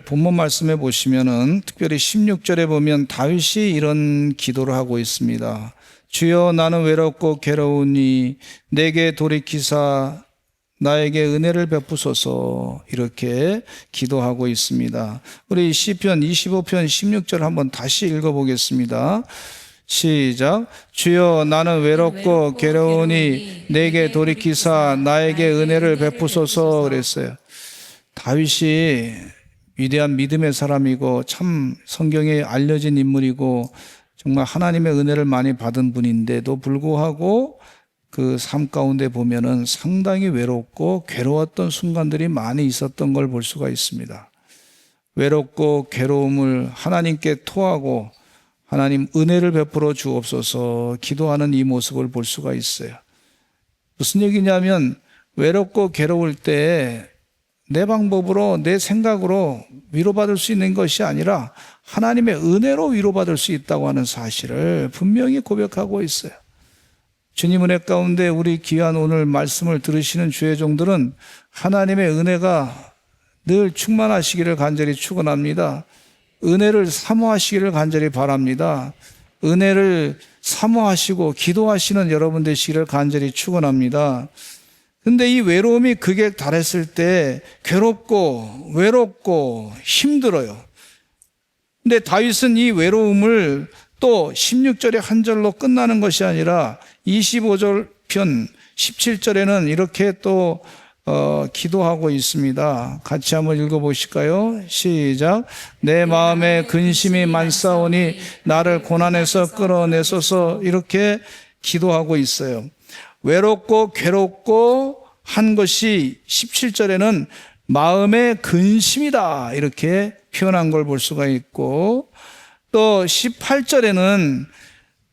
본문 말씀에 보시면은 특별히 16절에 보면 다윗이 이런 기도를 하고 있습니다. 주여 나는 외롭고 괴로우니 내게 돌이키사 나에게 은혜를 베푸소서, 이렇게 기도하고 있습니다. 우리 시편 25편 16절 한번 다시 읽어보겠습니다. 시작. 주여 나는 외롭고 괴로우니 내게 돌이키사 나에게 은혜를 베푸소서 그랬어요. 다윗이 위대한 믿음의 사람이고 참 성경에 알려진 인물이고 정말 하나님의 은혜를 많이 받은 분인데도 불구하고 그 삶 가운데 보면은 상당히 외롭고 괴로웠던 순간들이 많이 있었던 걸 볼 수가 있습니다. 외롭고 괴로움을 하나님께 토하고 하나님 은혜를 베풀어 주옵소서 기도하는 이 모습을 볼 수가 있어요. 무슨 얘기냐면 외롭고 괴로울 때 내 방법으로 내 생각으로 위로받을 수 있는 것이 아니라 하나님의 은혜로 위로받을 수 있다고 하는 사실을 분명히 고백하고 있어요. 주님 은혜 가운데 우리 귀한 오늘 말씀을 들으시는 주의 종들은 하나님의 은혜가 늘 충만하시기를 간절히 축원합니다. 은혜를 사모하시기를 간절히 바랍니다. 은혜를 사모하시고 기도하시는 여러분 되시기를 간절히 축원합니다. 근데 이 외로움이 극에 달했을 때 괴롭고 외롭고 힘들어요. 근데 다윗은 이 외로움을 또 16절의 한 절로 끝나는 것이 아니라 25절 편 17절에는 이렇게 또 기도하고 있습니다. 같이 한번 읽어보실까요? 시작. 내 마음에 근심이 많사오니 나를 고난에서 끌어내소서, 이렇게 기도하고 있어요. 외롭고 괴롭고 한 것이 17절에는 마음의 근심이다, 이렇게 표현한 걸 볼 수가 있고, 또 18절에는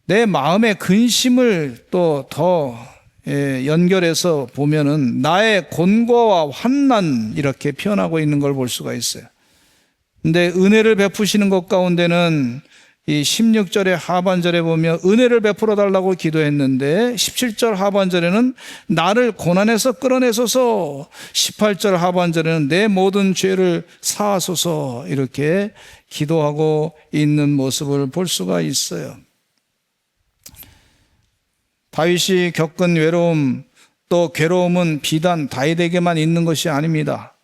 내 마음의 근심을 또 더 연결해서 보면은 나의 곤고와 환난, 이렇게 표현하고 있는 걸 볼 수가 있어요. 근데 은혜를 베푸시는 것 가운데는 이 16절의 하반절에 보면 은혜를 베풀어 달라고 기도했는데 17절 하반절에는 나를 고난에서 끌어내소서, 18절 하반절에는 내 모든 죄를 사하소서, 이렇게 기도하고 있는 모습을 볼 수가 있어요. 다윗이 겪은 외로움 또 괴로움은 비단 다윗에게만 있는 것이 아닙니다.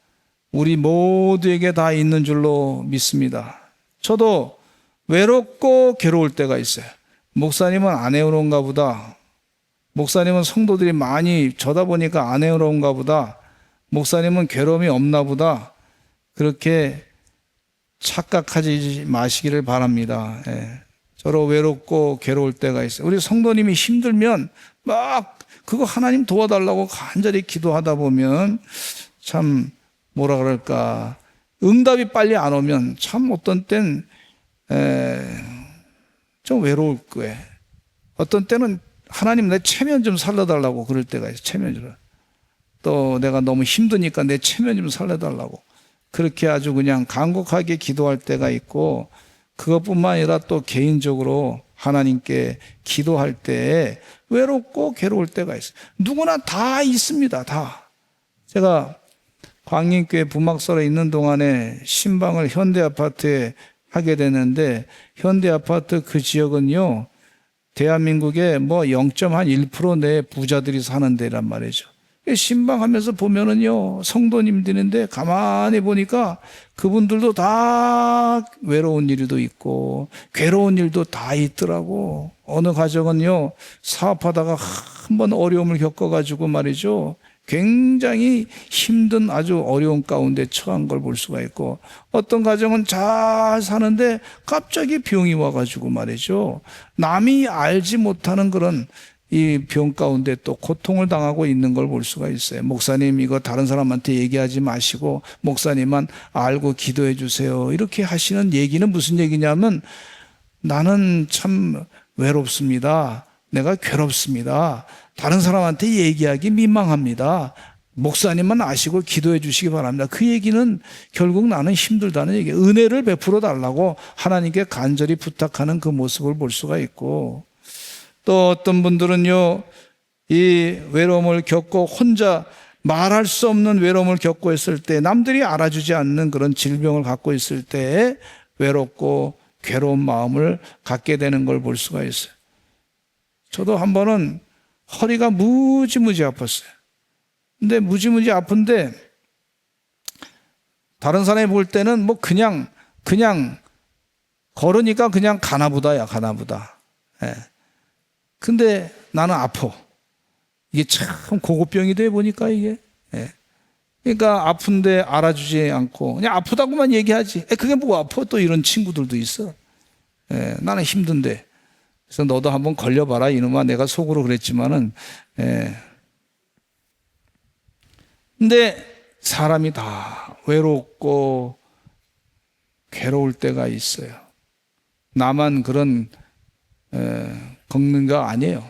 우리 모두에게 다 있는 줄로 믿습니다. 저도 외롭고 괴로울 때가 있어요. 목사님은 안 외로운가 보다. 목사님은 성도들이 많이 저다 보니까 안 외로운가 보다. 목사님은 괴로움이 없나 보다. 그렇게 착각하지 마시기를 바랍니다. 저로 외롭고 괴로울 때가 있어요. 우리 성도님이 힘들면 막 그거 하나님 도와달라고 간절히 기도하다 보면 참 뭐라 그럴까, 응답이 빨리 안 오면 참 어떤 땐 좀 외로울 거예요. 어떤 때는 하나님 내 체면 좀 살려달라고 그럴 때가 있어요. 체면으로. 또 내가 너무 힘드니까 내 체면 좀 살려달라고 그렇게 아주 그냥 간곡하게 기도할 때가 있고, 그것뿐만 아니라 또 개인적으로 하나님께 기도할 때 외롭고 괴로울 때가 있어요. 누구나 다 있습니다. 다. 제가 광림교회 부막설에 있는 동안에 신방을 현대아파트에 하게 되는데, 현대아파트 그 지역은요 대한민국의 뭐 0.1% 내 부자들이 사는 데란 말이죠. 신방하면서 보면은요 성도님들인데 가만히 보니까 그분들도 다 외로운 일도 있고 괴로운 일도 다 있더라고. 어느 가정은요 사업하다가 한번 어려움을 겪어가지고 말이죠 굉장히 힘든 아주 어려운 가운데 처한 걸 볼 수가 있고, 어떤 가정은 잘 사는데 갑자기 병이 와가지고 말이죠 남이 알지 못하는 그런 이 병 가운데 또 고통을 당하고 있는 걸 볼 수가 있어요. 목사님 이거 다른 사람한테 얘기하지 마시고 목사님만 알고 기도해 주세요, 이렇게 하시는 얘기는 무슨 얘기냐면 나는 참 외롭습니다, 내가 괴롭습니다, 다른 사람한테 얘기하기 민망합니다, 목사님만 아시고 기도해 주시기 바랍니다. 그 얘기는 결국 나는 힘들다는 얘기예요. 은혜를 베풀어 달라고 하나님께 간절히 부탁하는 그 모습을 볼 수가 있고, 또 어떤 분들은요 이 외로움을 겪고 혼자 말할 수 없는 외로움을 겪고 있을 때, 남들이 알아주지 않는 그런 질병을 갖고 있을 때 외롭고 괴로운 마음을 갖게 되는 걸 볼 수가 있어요. 저도 한 번은 허리가 무지무지 아팠어요. 근데 무지무지 아픈데 다른 사람이 볼 때는 뭐 그냥 걸으니까 그냥 가나보다야, 가나보다. 예. 근데 나는 아파. 이게 참 고급병이 돼 보니까 이게. 예. 그러니까 아픈데 알아주지 않고 그냥 아프다고만 얘기하지. 그게 뭐 아파? 또 이런 친구들도 있어. 예. 나는 힘든데. 그래서 너도 한번 걸려봐라 이놈아. 내가 속으로 그랬지만은. 예. 근데 사람이 다 외롭고 괴로울 때가 있어요. 나만 그런 겪는 거 아니에요.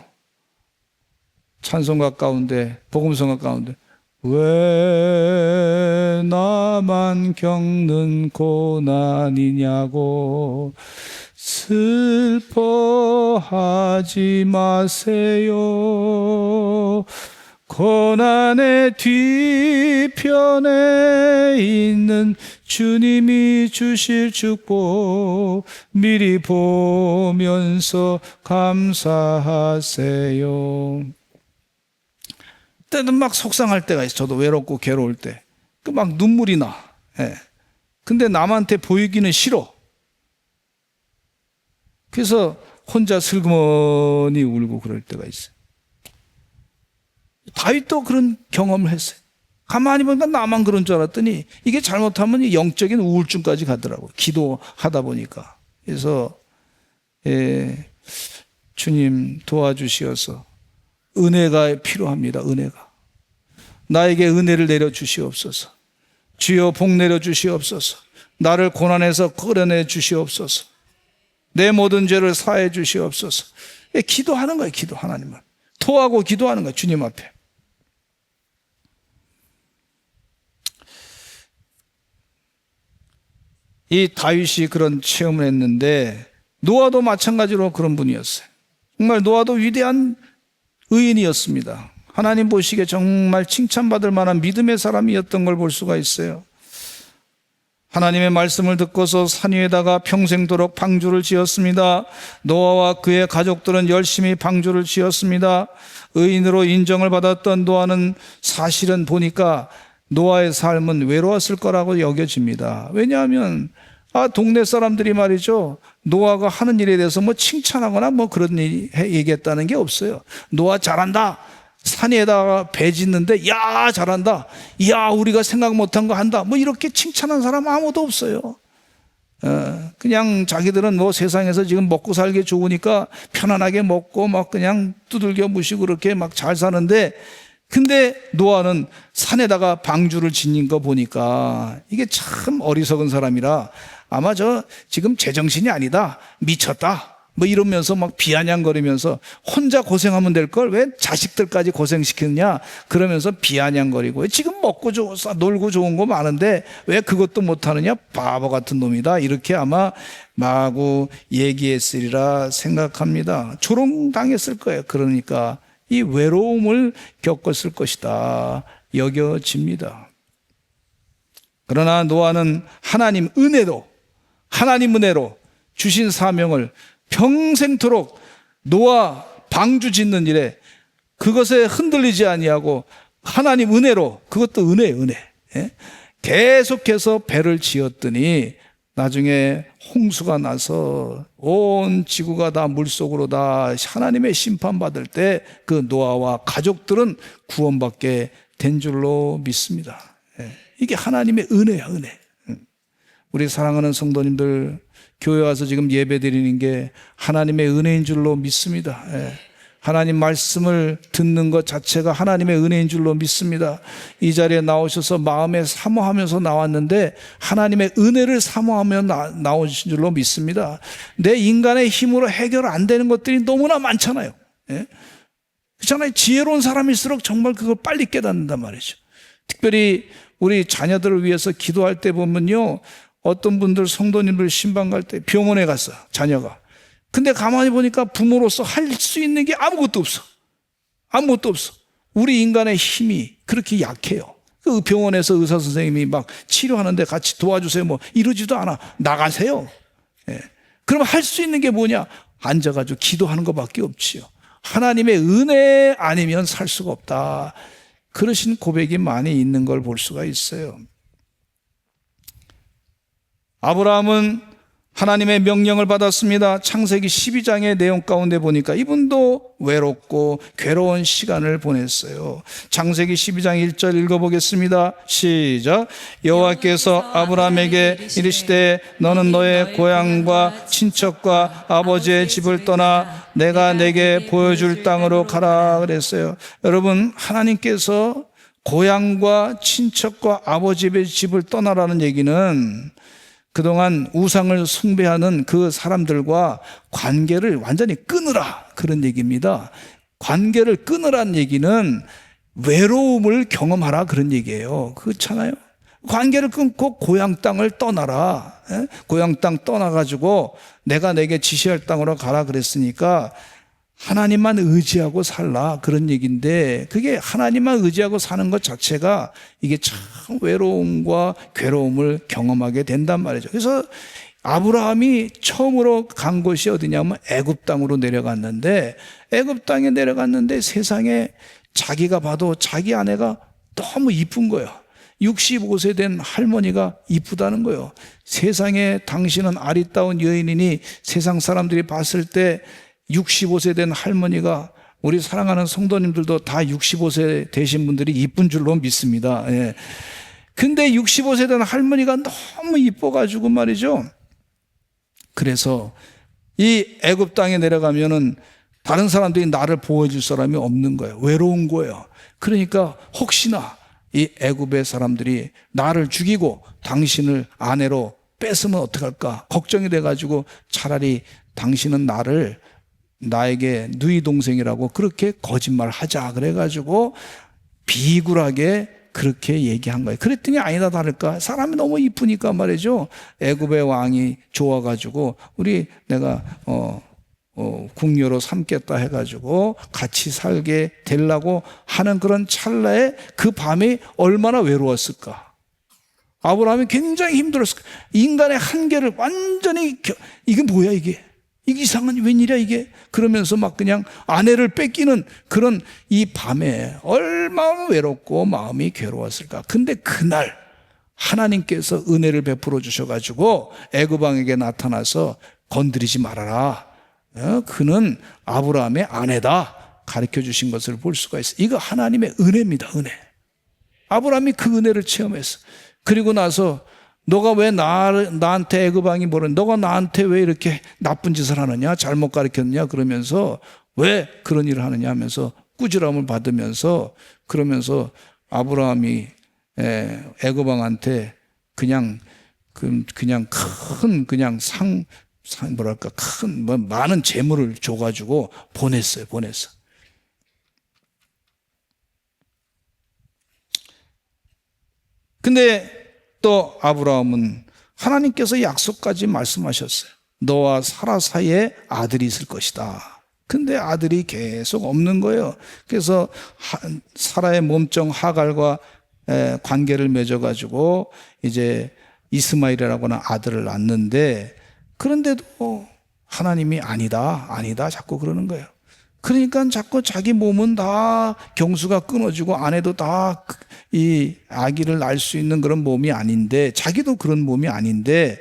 찬송가 가운데, 복음성가 가운데 왜 나만 겪는 고난이냐고 슬퍼하지 마세요. 고난의 뒤편에 있는 주님이 주실 축복 미리 보면서 감사하세요. 때는 막 속상할 때가 있어요. 저도 외롭고 괴로울 때. 막 눈물이 나. 예. 근데 남한테 보이기는 싫어. 그래서 혼자 슬그머니 울고 그럴 때가 있어요. 다윗도 그런 경험을 했어요. 가만히 보니까 나만 그런 줄 알았더니 이게 잘못하면 영적인 우울증까지 가더라고요. 기도하다 보니까. 그래서 주님 도와주시어서 은혜가 필요합니다. 은혜가. 나에게 은혜를 내려주시옵소서. 주여 복 내려주시옵소서. 나를 고난에서 끌어내 주시옵소서. 내 모든 죄를 사해 주시옵소서. 기도하는 거예요. 기도 하나님을. 토하고 기도하는 거예요. 주님 앞에. 이 다윗이 그런 체험을 했는데 노아도 마찬가지로 그런 분이었어요. 정말 노아도 위대한 의인이었습니다. 하나님 보시기에 정말 칭찬받을 만한 믿음의 사람이었던 걸 볼 수가 있어요. 하나님의 말씀을 듣고서 산 위에다가 평생도록 방주를 지었습니다. 노아와 그의 가족들은 열심히 방주를 지었습니다. 의인으로 인정을 받았던 노아는 사실은 보니까 노아의 삶은 외로웠을 거라고 여겨집니다. 왜냐하면 동네 사람들이 말이죠, 노아가 하는 일에 대해서 뭐 칭찬하거나 뭐 그런 얘기했다는 게 없어요. 노아 잘한다. 산에다가 배 짓는데 야 잘한다. 야 우리가 생각 못한 거 한다. 뭐 이렇게 칭찬한 사람 아무도 없어요. 그냥 자기들은 뭐 세상에서 지금 먹고 살기 좋으니까 편안하게 먹고 막 그냥 두들겨 무시고 그렇게 막 잘 사는데, 근데 노아는 산에다가 방주를 짓는 거 보니까 이게 참 어리석은 사람이라 아마 저 지금 제정신이 아니다, 미쳤다 뭐 이러면서 막 비아냥거리면서 혼자 고생하면 될 걸 왜 자식들까지 고생시키느냐 그러면서 비아냥거리고, 지금 먹고 놀고 좋은 거 많은데 왜 그것도 못하느냐, 바보 같은 놈이다, 이렇게 아마 마구 얘기했으리라 생각합니다. 조롱당했을 거예요. 그러니까 이 외로움을 겪었을 것이다 여겨집니다. 그러나 노아는 하나님 은혜로 주신 사명을 평생토록 노아 방주 짓는 일에 그것에 흔들리지 아니하고 하나님 은혜로, 그것도 은혜 계속해서 배를 지었더니 나중에 홍수가 나서 온 지구가 다 물속으로 다 하나님의 심판받을 때 그 노아와 가족들은 구원받게 된 줄로 믿습니다. 이게 하나님의 은혜야, 은혜. 우리 사랑하는 성도님들, 교회 와서 지금 예배 드리는 게 하나님의 은혜인 줄로 믿습니다. 하나님 말씀을 듣는 것 자체가 하나님의 은혜인 줄로 믿습니다. 이 자리에 나오셔서 마음에 사모하면서 나왔는데 하나님의 은혜를 사모하며 나오신 줄로 믿습니다. 내 인간의 힘으로 해결 안 되는 것들이 너무나 많잖아요. 그렇잖아요. 지혜로운 사람일수록 정말 그걸 빨리 깨닫는단 말이죠. 특별히 우리 자녀들을 위해서 기도할 때 보면요, 어떤 분들 성도님들 신방 갈 때 병원에 갔어, 자녀가. 근데 가만히 보니까 부모로서 할 수 있는 게 아무것도 없어. 우리 인간의 힘이 그렇게 약해요. 그 병원에서 의사 선생님이 막 치료하는데 같이 도와주세요 뭐 이러지도 않아. 나가세요. 예. 그럼 할 수 있는 게 뭐냐? 앉아가지고 기도하는 것밖에 없지요. 하나님의 은혜 아니면 살 수가 없다. 그러신 고백이 많이 있는 걸 볼 수가 있어요. 아브라함은 하나님의 명령을 받았습니다. 창세기 12장의 내용 가운데 보니까 이분도 외롭고 괴로운 시간을 보냈어요. 창세기 12장 1절 읽어보겠습니다. 시작. 여호와께서 아브라함에게 이르시되 너는 너의 고향과 친척과 아버지의 집을 떠나 내가 내게 보여줄 땅으로 가라 그랬어요. 여러분, 하나님께서 고향과 친척과 아버지의 집을 떠나라는 얘기는 그동안 우상을 숭배하는 그 사람들과 관계를 완전히 끊으라 그런 얘기입니다. 관계를 끊으라는 얘기는 외로움을 경험하라 그런 얘기예요. 그렇잖아요. 관계를 끊고 고향 땅을 떠나라. 고향 땅 떠나가지고 내가 내게 지시할 땅으로 가라 그랬으니까 하나님만 의지하고 살라 그런 얘기인데, 그게 하나님만 의지하고 사는 것 자체가 이게 참 외로움과 괴로움을 경험하게 된단 말이죠. 그래서 아브라함이 처음으로 간 곳이 어디냐면 애굽 땅으로 내려갔는데, 애굽 땅에 내려갔는데 세상에 자기가 봐도 자기 아내가 너무 이쁜 거예요. 65세 된 할머니가 이쁘다는 거예요. 세상에 당신은 아리따운 여인이니 세상 사람들이 봤을 때 65세 된 할머니가, 우리 사랑하는 성도님들도 다 65세 되신 분들이 이쁜 줄로 믿습니다. 예. 근데 65세 된 할머니가 너무 이뻐가지고 말이죠. 그래서 이 애굽 땅에 내려가면은 다른 사람들이 나를 보호해줄 사람이 없는 거예요. 외로운 거예요. 그러니까 혹시나 이 애굽의 사람들이 나를 죽이고 당신을 아내로 뺏으면 어떡할까 걱정이 돼가지고 차라리 당신은 나에게 누이 동생이라고 그렇게 거짓말하자 그래가지고 비굴하게 그렇게 얘기한 거예요. 그랬더니 아니다 다를까 사람이 너무 이쁘니까 말이죠. 애굽의 왕이 좋아가지고 내가 궁녀로 삼겠다 해가지고 같이 살게 되려고 하는 그런 찰나에 그 밤이 얼마나 외로웠을까. 아브라함이 굉장히 힘들었을까. 인간의 한계를 완전히 이게 뭐야 이게 이상한 웬일이야 이게 그러면서 막 그냥 아내를 뺏기는 그런 이 밤에 얼마나 외롭고 마음이 괴로웠을까. 근데 그날 하나님께서 은혜를 베풀어 주셔가지고 애굽 왕에게 나타나서 건드리지 말아라. 그는 아브라함의 아내다 가르쳐 주신 것을 볼 수가 있어요. 이거 하나님의 은혜입니다. 은혜. 아브라함이 그 은혜를 체험했어. 그리고 나서 너가 왜 나한테 애굽 왕이 뭐래? 너가 나한테 왜 이렇게 나쁜 짓을 하느냐? 잘못 가르쳤느냐? 그러면서 왜 그런 일을 하느냐 하면서 꾸지람을 받으면서 그러면서 아브라함이 애굽 왕한테 그냥 큰 많은 재물을 줘가지고 보냈어요. 근데 또 아브라함은 하나님께서 약속까지 말씀하셨어요. 너와 사라 사이에 아들이 있을 것이다. 근데 아들이 계속 없는 거예요. 그래서 사라의 몸종 하갈과 관계를 맺어가지고 이제 이스마엘이라고 하는 아들을 낳는데, 그런데도 하나님이 아니다 자꾸 그러는 거예요. 그러니까 자꾸 자기 몸은 다 경수가 끊어지고 아내도 다 이 아기를 낳을 수 있는 그런 몸이 아닌데, 자기도 그런 몸이 아닌데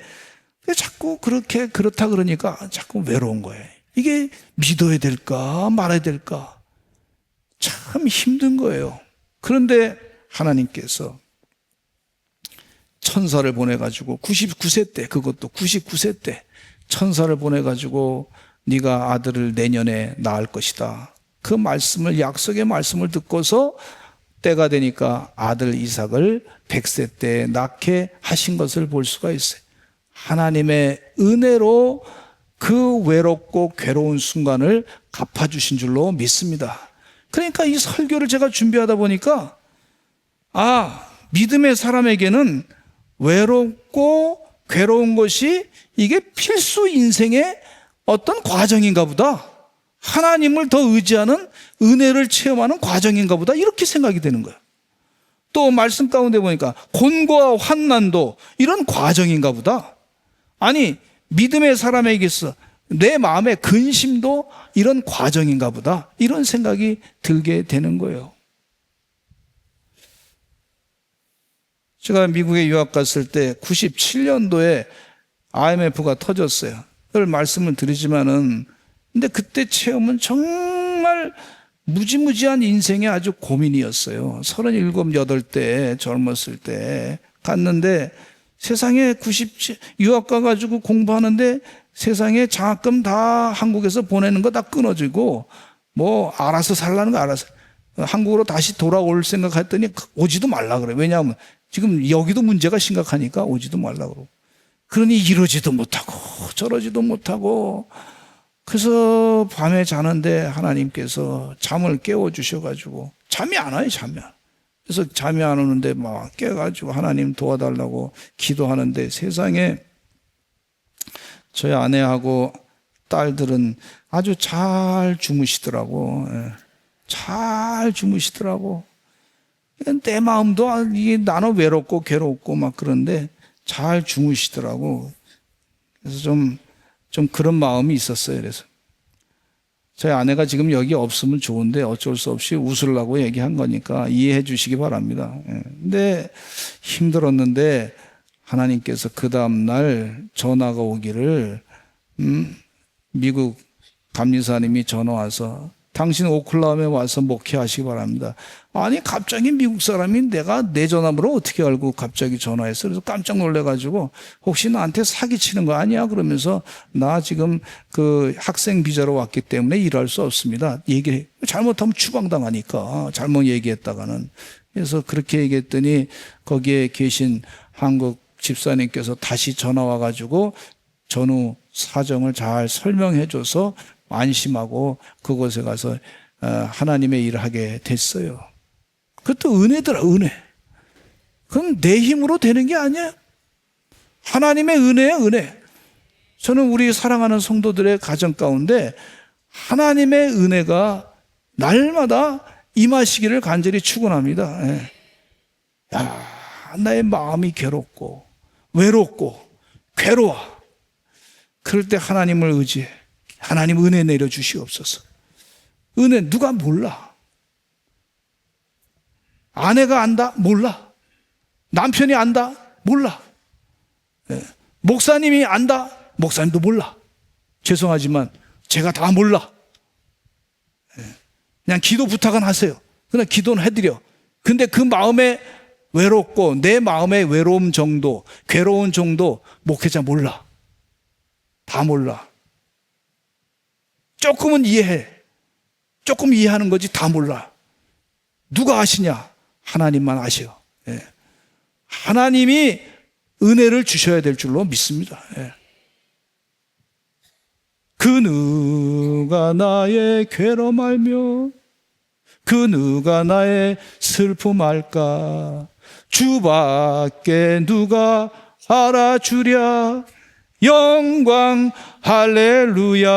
자꾸 그렇다 그러니까 자꾸 외로운 거예요. 이게 믿어야 될까 말아야 될까 참 힘든 거예요. 그런데 하나님께서 천사를 보내가지고 99세 때, 그것도 99세 때 천사를 보내가지고 네가 아들을 내년에 낳을 것이다. 그 말씀을, 약속의 말씀을 듣고서 때가 되니까 아들 이삭을 100세 때 낳게 하신 것을 볼 수가 있어요. 하나님의 은혜로 그 외롭고 괴로운 순간을 갚아주신 줄로 믿습니다. 그러니까 이 설교를 제가 준비하다 보니까 믿음의 사람에게는 외롭고 괴로운 것이 이게 필수 인생의 어떤 과정인가 보다. 하나님을 더 의지하는 은혜를 체험하는 과정인가 보다, 이렇게 생각이 되는 거예요. 또 말씀 가운데 보니까 곤고와 환난도 이런 과정인가 보다. 아니, 믿음의 사람에게 있어 내 마음의 근심도 이런 과정인가 보다, 이런 생각이 들게 되는 거예요. 제가 미국에 유학 갔을 때 97년도에 IMF가 터졌어요. 늘 말씀을 드리지만은, 근데 그때 체험은 정말 무지무지한 인생의 아주 고민이었어요. 37, 8때 젊었을 때 갔는데, 세상에 유학 가가지고 공부하는데 세상에 장학금 다 한국에서 보내는 거 다 끊어지고, 뭐 알아서 살라는 거 알아서, 한국으로 다시 돌아올 생각했더니 오지도 말라 그래. 왜냐하면 지금 여기도 문제가 심각하니까 오지도 말라 그러고. 그러니 이러지도 못하고 저러지도 못하고, 그래서 밤에 자는데 하나님께서 잠을 깨워주셔가지고, 잠이 안 와요, 잠이 안 와요. 그래서 잠이 안 오는데 막 깨가지고 하나님 도와달라고 기도하는데, 세상에 저희 아내하고 딸들은 아주 잘 주무시더라고. 잘 주무시더라고. 내 마음도 이게 나는 외롭고 괴롭고 막 그런데 잘 주무시더라고. 그래서 좀 그런 마음이 있었어요. 그래서 저희 아내가 지금 여기 없으면 좋은데 어쩔 수 없이 웃으려고 얘기한 거니까 이해해 주시기 바랍니다. 근데 힘들었는데 하나님께서 그 다음날 전화가 오기를, 미국 감리사님이 전화 와서 당신 오클라홈에 와서 목회하시기 바랍니다. 아니, 갑자기 미국 사람이 내가 내 전화번호 어떻게 알고 갑자기 전화했어. 그래서 깜짝 놀래가지고, 혹시 나한테 사기치는 거 아니야? 그러면서 나 지금 그 학생 비자로 왔기 때문에 일할 수 없습니다. 얘기해. 잘못하면 추방당하니까, 잘못 얘기했다가는. 그래서 그렇게 얘기했더니 거기에 계신 한국 집사님께서 다시 전화 와가지고 전후 사정을 잘 설명해줘서 안심하고 그곳에 가서 하나님의 일을 하게 됐어요. 그것도 은혜더라, 은혜. 그건 내 힘으로 되는 게 아니야. 하나님의 은혜야, 은혜. 저는 우리 사랑하는 성도들의 가정 가운데 하나님의 은혜가 날마다 임하시기를 간절히 축원합니다. 야, 나의 마음이 괴롭고 외롭고 괴로워. 그럴 때 하나님을 의지해. 하나님 은혜 내려주시옵소서. 은혜 누가 몰라? 아내가 안다? 몰라. 남편이 안다? 몰라. 목사님이 안다? 목사님도 몰라. 죄송하지만 제가 다 몰라. 그냥 기도 부탁은 하세요. 그냥 기도는 해드려. 근데 그 마음에 외롭고 내 마음의 외로움 정도, 괴로운 정도 목회자 몰라. 다 몰라. 조금은 이해해. 조금 이해하는 거지 다 몰라. 누가 아시냐? 하나님만 아셔. 하나님이 은혜를 주셔야 될 줄로 믿습니다. 그 누가 나의 괴로움 알며 그 누가 나의 슬픔 알까? 주밖에 누가 알아주랴. 영광 할렐루야.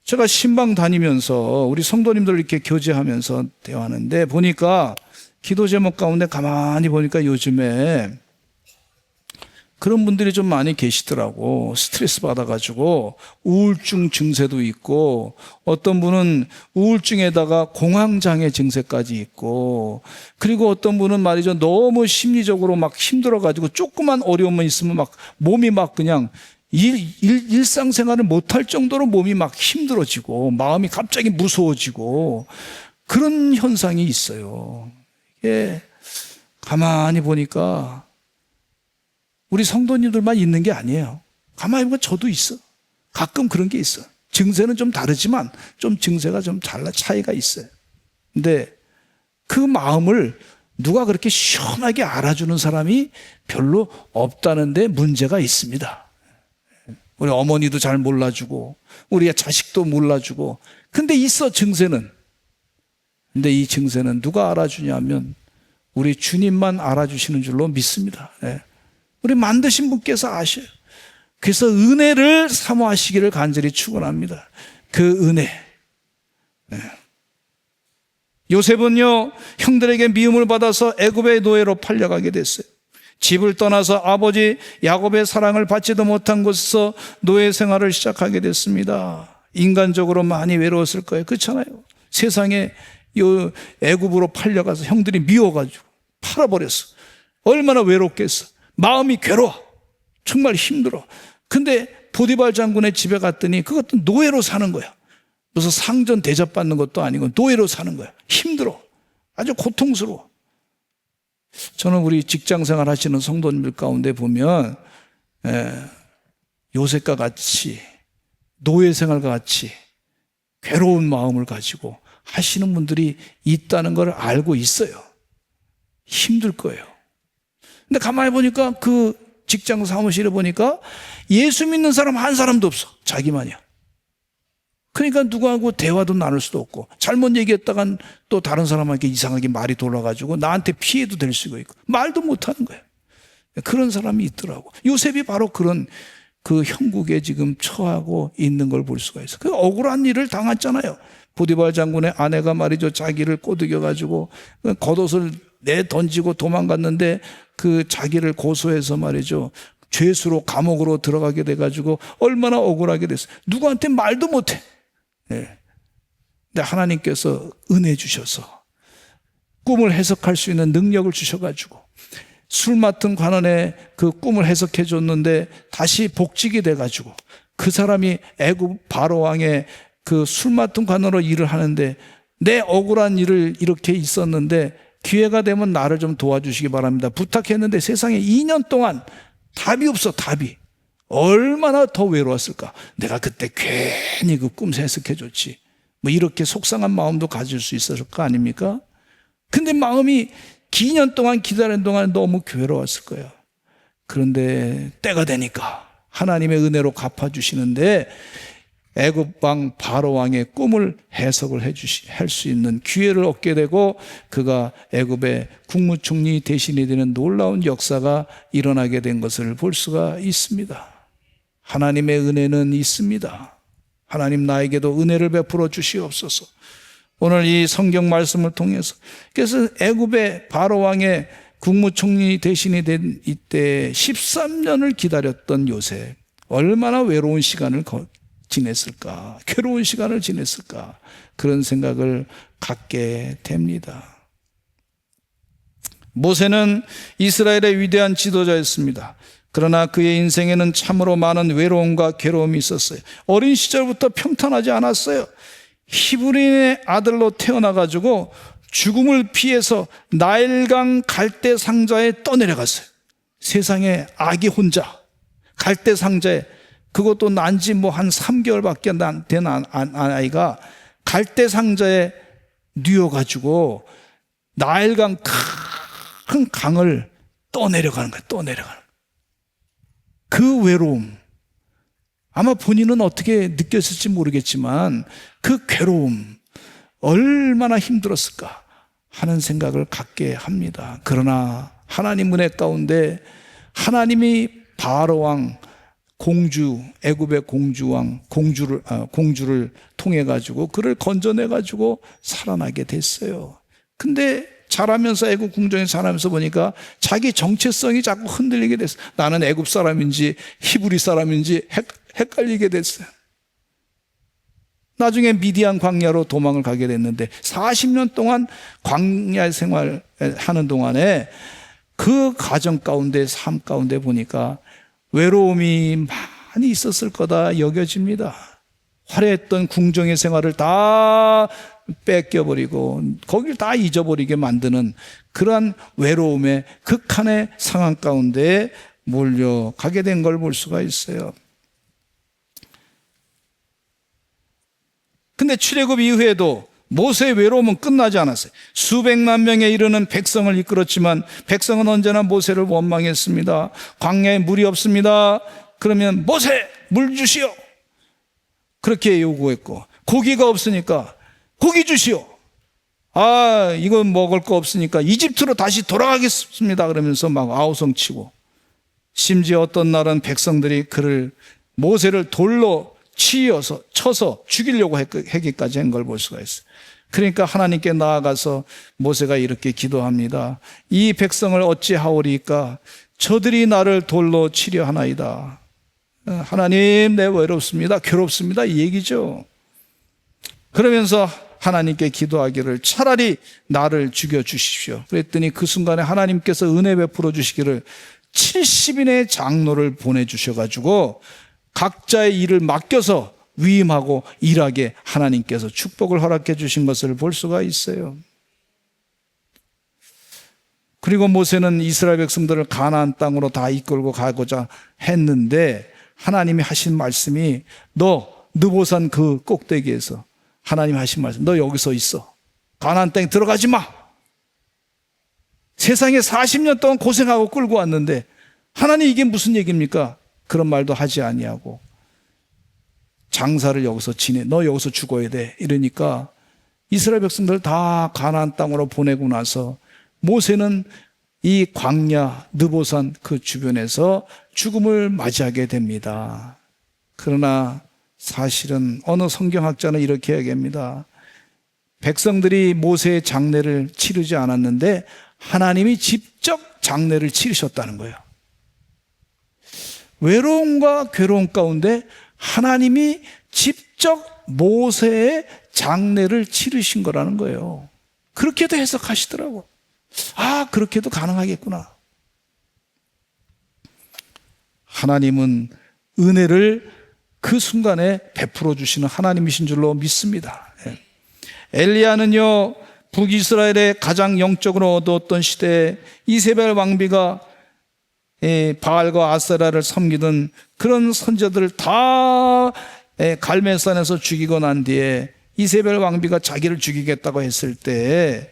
제가 신방 다니면서 우리 성도님들 이렇게 교제하면서 대화하는데 보니까 기도 제목 가운데 가만히 보니까 요즘에 그런 분들이 좀 많이 계시더라고. 스트레스 받아가지고 우울증 증세도 있고, 어떤 분은 우울증에다가 공황장애 증세까지 있고, 그리고 어떤 분은 말이죠, 너무 심리적으로 막 힘들어가지고 조그만 어려움만 있으면 막 몸이 막 그냥 일상생활을 못할 정도로 몸이 막 힘들어지고 마음이 갑자기 무서워지고 그런 현상이 있어요. 이게 가만히 보니까 우리 성도님들만 있는 게 아니에요. 가만히 보면 저도 있어. 가끔 그런 게 있어. 증세는 좀 다르지만 좀 증세가 좀 차이가 있어요. 근데 그 마음을 누가 그렇게 시원하게 알아주는 사람이 별로 없다는데 문제가 있습니다. 우리 어머니도 잘 몰라주고 우리 자식도 몰라주고, 근데 있어 증세는. 근데 이 증세는 누가 알아주냐면 우리 주님만 알아주시는 줄로 믿습니다. 우리 만드신 분께서 아셔요. 그래서 은혜를 사모하시기를 간절히 축원합니다. 그 은혜. 요셉은요, 형들에게 미움을 받아서 애굽의 노예로 팔려가게 됐어요. 집을 떠나서 아버지 야곱의 사랑을 받지도 못한 곳에서 노예 생활을 시작하게 됐습니다. 인간적으로 많이 외로웠을 거예요. 그렇잖아요. 세상에 요 애굽으로 팔려가서 형들이 미워가지고 팔아버렸어. 얼마나 외롭겠어. 마음이 괴로워. 정말 힘들어. 근데 보디발 장군의 집에 갔더니 그것도 노예로 사는 거야. 무슨 상전 대접받는 것도 아니고 노예로 사는 거야. 힘들어. 아주 고통스러워. 저는 우리 직장생활 하시는 성도님들 가운데 보면 요셉과 같이 노예생활과 같이 괴로운 마음을 가지고 하시는 분들이 있다는 걸 알고 있어요. 힘들 거예요. 근데 가만히 보니까 그 직장 사무실에 보니까 예수 믿는 사람 한 사람도 없어. 자기만이야. 그러니까 누구하고 대화도 나눌 수도 없고, 잘못 얘기했다간 또 다른 사람에게 이상하게 말이 돌아가지고 나한테 피해도 될 수가 있고, 말도 못하는 거예요. 그런 사람이 있더라고. 요셉이 바로 그런 그 형국에 지금 처하고 있는 걸 볼 수가 있어. 그 억울한 일을 당했잖아요. 보디발 장군의 아내가 말이죠, 자기를 꼬드겨가지고 겉옷을 내던지고 도망갔는데 그 자기를 고소해서 말이죠, 죄수로 감옥으로 들어가게 돼가지고 얼마나 억울하게 됐어요. 누구한테 말도 못해. 네. 근데 하나님께서 은혜 주셔서 꿈을 해석할 수 있는 능력을 주셔가지고 술 맡은 관원의 그 꿈을 해석해 줬는데 다시 복직이 돼가지고 그 사람이 애굽 바로 왕의 그 술 맡은 관원으로 일을 하는데, 내 억울한 일을 이렇게 있었는데 기회가 되면 나를 좀 도와주시기 바랍니다 부탁했는데 세상에 2년 동안 답이 없어. 답이. 얼마나 더 외로웠을까. 내가 그때 괜히 그 꿈 해석해 줬지, 뭐 이렇게 속상한 마음도 가질 수 있었을 거 아닙니까? 근데 마음이 2년 동안 기다리는 동안 너무 괴로웠을 거예요. 그런데 때가 되니까 하나님의 은혜로 갚아주시는데 애굽 왕 바로 왕의 꿈을 해석을 할 수 있는 기회를 얻게 되고, 그가 애굽의 국무총리 대신이 되는 놀라운 역사가 일어나게 된 것을 볼 수가 있습니다. 하나님의 은혜는 있습니다. 하나님 나에게도 은혜를 베풀어 주시옵소서. 오늘 이 성경 말씀을 통해서, 그래서 애굽의 바로 왕의 국무총리 대신이 된 이때 13년을 기다렸던 요셉, 얼마나 외로운 시간을 지냈을까, 괴로운 시간을 지냈을까, 그런 생각을 갖게 됩니다. 모세는 이스라엘의 위대한 지도자였습니다. 그러나 그의 인생에는 참으로 많은 외로움과 괴로움이 있었어요. 어린 시절부터 평탄하지 않았어요. 히브리인의 아들로 태어나가지고 죽음을 피해서 나일강 갈대 상자에 떠내려갔어요. 세상에 아기 혼자 갈대 상자에, 그것도 난지 뭐 한 3개월밖에 된 아이가 갈대 상자에 뉘어가지고 나일강 큰 강을 떠내려가는 거예요. 떠내려가는 거예요. 그 외로움, 아마 본인은 어떻게 느꼈을지 모르겠지만 그 괴로움 얼마나 힘들었을까 하는 생각을 갖게 합니다. 그러나 하나님 은혜 가운데 하나님이 바로왕 공주, 애굽의 공주왕 공주를 통해 가지고 그를 건져내 가지고 살아나게 됐어요. 근데 자라면서 애굽 궁정에 자라면서 보니까 자기 정체성이 자꾸 흔들리게 됐어요. 나는 애굽 사람인지 히브리 사람인지 헷갈리게 됐어요. 나중에 미디안 광야로 도망을 가게 됐는데 40년 동안 광야 생활하는 동안에 그 가정 가운데, 삶 가운데 보니까 외로움이 많이 있었을 거다 여겨집니다. 화려했던 궁정의 생활을 다 뺏겨버리고 거길 다 잊어버리게 만드는 그러한 외로움의 극한의 상황 가운데 몰려가게 된 걸 볼 수가 있어요. 근데 출애굽 이후에도 모세의 외로움은 끝나지 않았어요. 수백만 명에 이르는 백성을 이끌었지만 백성은 언제나 모세를 원망했습니다. 광야에 물이 없습니다. 그러면 모세 물 주시오, 그렇게 요구했고, 고기가 없으니까 고기 주시오. 아, 이건 먹을 거 없으니까 이집트로 다시 돌아가겠습니다. 그러면서 막 아우성치고, 심지어 어떤 날은 백성들이 모세를 돌로 쳐서 죽이려고 하기까지 한 걸 볼 수가 있어요. 그러니까 하나님께 나아가서 모세가 이렇게 기도합니다. 이 백성을 어찌하오리까? 저들이 나를 돌로 치려 하나이다. 하나님, 내 외롭습니다, 괴롭습니다, 이 얘기죠. 그러면서 하나님께 기도하기를 차라리 나를 죽여주십시오. 그랬더니 그 순간에 하나님께서 은혜 베풀어 주시기를 70인의 장로를 보내주셔가지고 각자의 일을 맡겨서 위임하고 일하게 하나님께서 축복을 허락해 주신 것을 볼 수가 있어요. 그리고 모세는 이스라엘 백성들을 가나안 땅으로 다 이끌고 가고자 했는데 하나님이 하신 말씀이 너 느보산 그 꼭대기에서 하나님이 하신 말씀, 너 여기서 있어. 가나안 땅에 들어가지 마. 세상에 40년 동안 고생하고 끌고 왔는데 하나님 이게 무슨 얘기입니까? 그런 말도 하지 아니하고 장사를 여기서 지내. 너 여기서 죽어야 돼. 이러니까 이스라엘 백성들 다 가나안 땅으로 보내고 나서 모세는 이 광야 느보산 그 주변에서 죽음을 맞이하게 됩니다. 그러나 사실은 어느 성경학자는 이렇게 얘기합니다. 백성들이 모세의 장례를 치르지 않았는데 하나님이 직접 장례를 치르셨다는 거예요. 외로움과 괴로움 가운데 하나님이 직접 모세의 장례를 치르신 거라는 거예요. 그렇게도 해석하시더라고. 아, 그렇게도 가능하겠구나. 하나님은 은혜를 그 순간에 베풀어 주시는 하나님이신 줄로 믿습니다. 엘리야는요, 북이스라엘의 가장 영적으로 어두웠던 시대에 이세벨 왕비가 바알과 아세라를 섬기던 그런 선지자들을 다 갈멜산에서 죽이고 난 뒤에 이세벨 왕비가 자기를 죽이겠다고 했을 때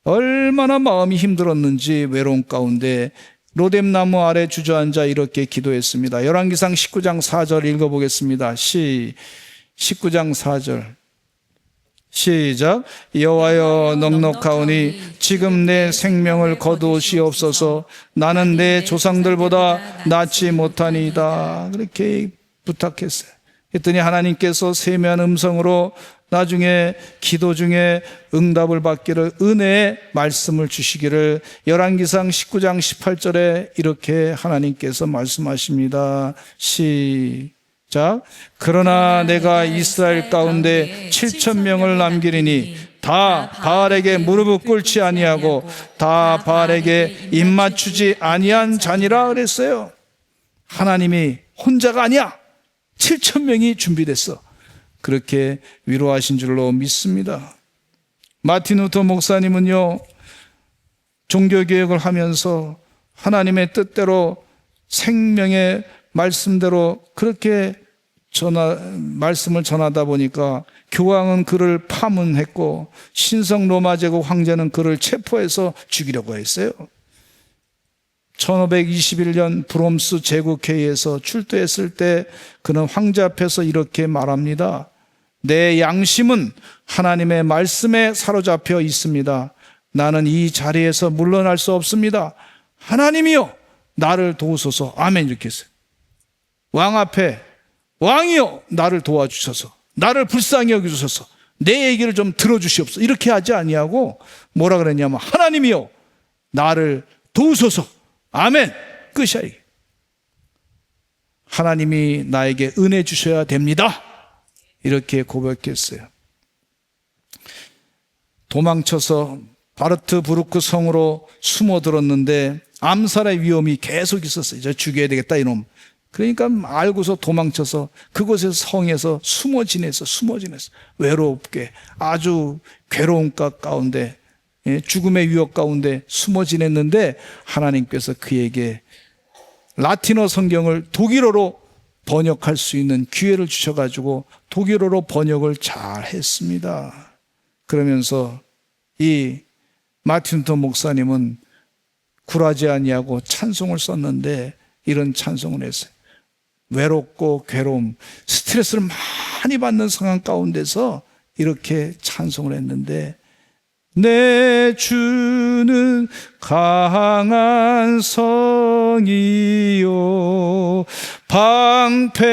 얼마나 마음이 힘들었는지 외로움 가운데 로뎀나무 아래 주저앉아 이렇게 기도했습니다. 열왕기상 19장 4절 읽어보겠습니다. 19장 4절 시작. 여호와여, 넉넉하오니 지금 내 생명을 거두시옵소서. 나는 내 조상들보다 낫지 못하니이다. 그렇게 부탁했어요. 그랬더니 하나님께서 세미한 음성으로 나중에 기도 중에 응답을 받기를 은혜의 말씀을 주시기를 열왕기상 19장 18절에 이렇게 하나님께서 말씀하십니다. 시작. 그러나 내가 이스라엘 가운데 7,000명을 남기리니 다 바알에게 무릎을 꿇지 아니하고 다 바알에게 입맞추지 아니한 자니라 그랬어요. 하나님이 혼자가 아니야. 7,000명이 준비됐어. 그렇게 위로하신 줄로 믿습니다. 마틴 루터 목사님은요, 종교개혁을 하면서 하나님의 뜻대로 생명의 말씀대로 그렇게 말씀을 전하다 보니까 교황은 그를 파문했고 신성 로마 제국 황제는 그를 체포해서 죽이려고 했어요. 1521년 브롬스 제국회의에서 출두했을 때 그는 황제 앞에서 이렇게 말합니다. 내 양심은 하나님의 말씀에 사로잡혀 있습니다. 나는 이 자리에서 물러날 수 없습니다. 하나님이여, 나를 도우소서. 아멘. 이렇게 했어요. 왕 앞에 왕이여, 나를 도와주셔서, 나를 불쌍히 여겨주셔서, 내 얘기를 좀 들어주시옵소서. 이렇게 하지 아니하고 뭐라 그랬냐면 하나님이여, 나를 도우소서. 아멘. 끝이야. 이게. 하나님이 나에게 은혜 주셔야 됩니다. 이렇게 고백했어요. 도망쳐서 바르트부르크 성으로 숨어들었는데 암살의 위험이 계속 있었어요. 이제 죽여야 되겠다 이놈. 그러니까 알고서 도망쳐서 그곳에서 성에서 숨어 지냈어. 외롭게 아주 괴로움 가운데, 죽음의 위협 가운데 숨어 지냈는데 하나님께서 그에게 라틴어 성경을 독일어로 번역할 수 있는 기회를 주셔가지고 독일어로 번역을 잘 했습니다. 그러면서 이 마틴 루터 목사님은 굴하지 아니하고 찬송을 썼는데 이런 찬송을 했어요. 외롭고 괴로움, 스트레스를 많이 받는 상황 가운데서 이렇게 찬송을 했는데 내 주는 강한 성이요 방패와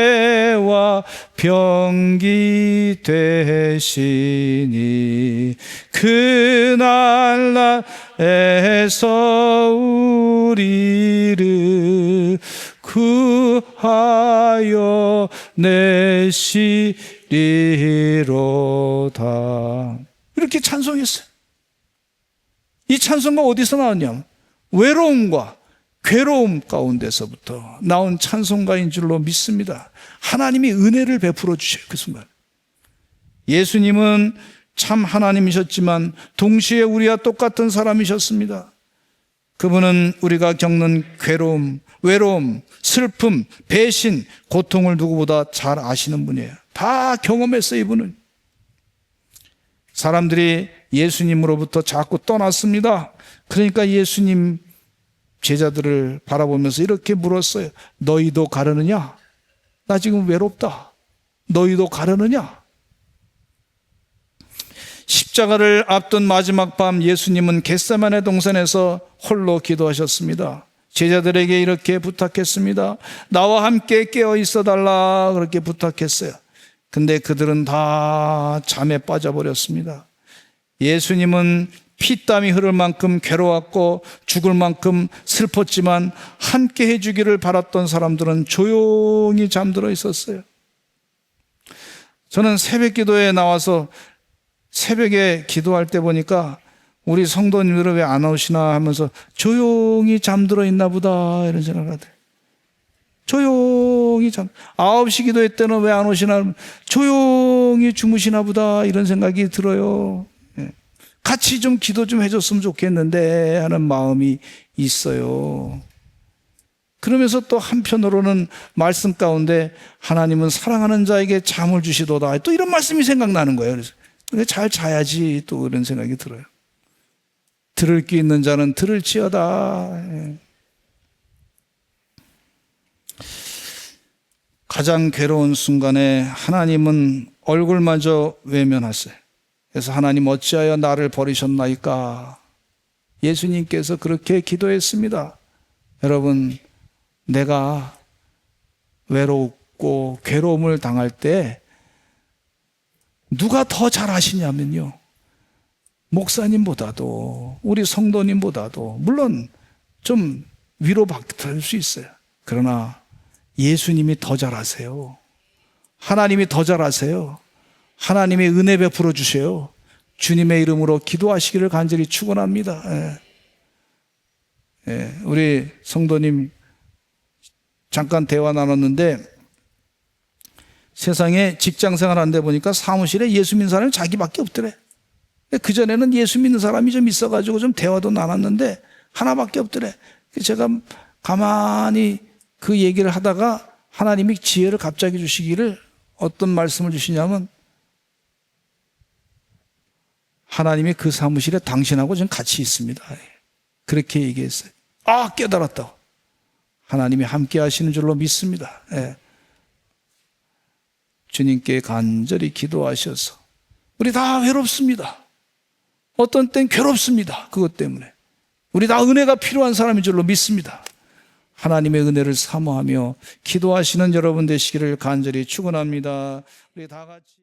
병기 되시니 그날 날에서 우리를 구하여 내시리로다. 이렇게 찬송했어요. 이 찬송가 어디서 나왔냐면 외로움과 괴로움 가운데서부터 나온 찬송가인 줄로 믿습니다. 하나님이 은혜를 베풀어 주셔요. 그 순간 예수님은 참 하나님이셨지만 동시에 우리와 똑같은 사람이셨습니다. 그분은 우리가 겪는 괴로움, 외로움, 슬픔, 배신, 고통을 누구보다 잘 아시는 분이에요. 다 경험했어요. 이분은. 사람들이 예수님으로부터 자꾸 떠났습니다. 그러니까 예수님 제자들을 바라보면서 이렇게 물었어요. 너희도 가려느냐? 나 지금 외롭다. 너희도 가려느냐? 십자가를 앞둔 마지막 밤 예수님은 겟세마네 동산에서 홀로 기도하셨습니다. 제자들에게 이렇게 부탁했습니다. 나와 함께 깨어 있어 달라 그렇게 부탁했어요. 근데 그들은 다 잠에 빠져버렸습니다. 예수님은 피땀이 흐를 만큼 괴로웠고 죽을 만큼 슬펐지만 함께 해주기를 바랐던 사람들은 조용히 잠들어 있었어요. 저는 새벽 기도에 나와서 새벽에 기도할 때 보니까 우리 성도님들은 왜 안 오시나 하면서 조용히 잠들어 있나 보다 이런 생각을 하더라고요. 조용히 9시 기도회 때는 왜 안 오시나 조용히 주무시나 보다 이런 생각이 들어요. 같이 좀 기도 좀 해줬으면 좋겠는데 하는 마음이 있어요. 그러면서 또 한편으로는 말씀 가운데 하나님은 사랑하는 자에게 잠을 주시도다 또 이런 말씀이 생각나는 거예요. 그래서 잘 자야지 또 이런 생각이 들어요. 들을 귀 있는 자는 들을지어다. 가장 괴로운 순간에 하나님은 얼굴마저 외면하세요. 그래서 하나님 어찌하여 나를 버리셨나이까? 예수님께서 그렇게 기도했습니다. 여러분, 내가 외롭고 괴로움을 당할 때 누가 더 잘 아시냐면요, 목사님보다도 우리 성도님보다도 물론 좀 위로받을 수 있어요. 그러나 예수님이 더 잘 아세요. 하나님이 더 잘 아세요. 하나님의 은혜 베풀어 주세요. 주님의 이름으로 기도하시기를 간절히 축원합니다. 우리 성도님 잠깐 대화 나눴는데 세상에 직장 생활하는데 보니까 사무실에 예수 믿는 사람이 자기밖에 없더래. 그전에는 예수 믿는 사람이 좀 있어가지고 좀 대화도 나눴는데 하나밖에 없더래. 제가 가만히 그 얘기를 하다가 하나님이 지혜를 갑자기 주시기를 어떤 말씀을 주시냐면 하나님이 그 사무실에 당신하고 지금 같이 있습니다. 그렇게 얘기했어요. 아, 깨달았다고. 하나님이 함께 하시는 줄로 믿습니다. 주님께 간절히 기도하셔서 우리 다 외롭습니다. 어떤 땐 괴롭습니다. 그것 때문에 우리 다 은혜가 필요한 사람인 줄로 믿습니다. 하나님의 은혜를 사모하며 기도하시는 여러분 되시기를 간절히 축원합니다. 우리 다 같이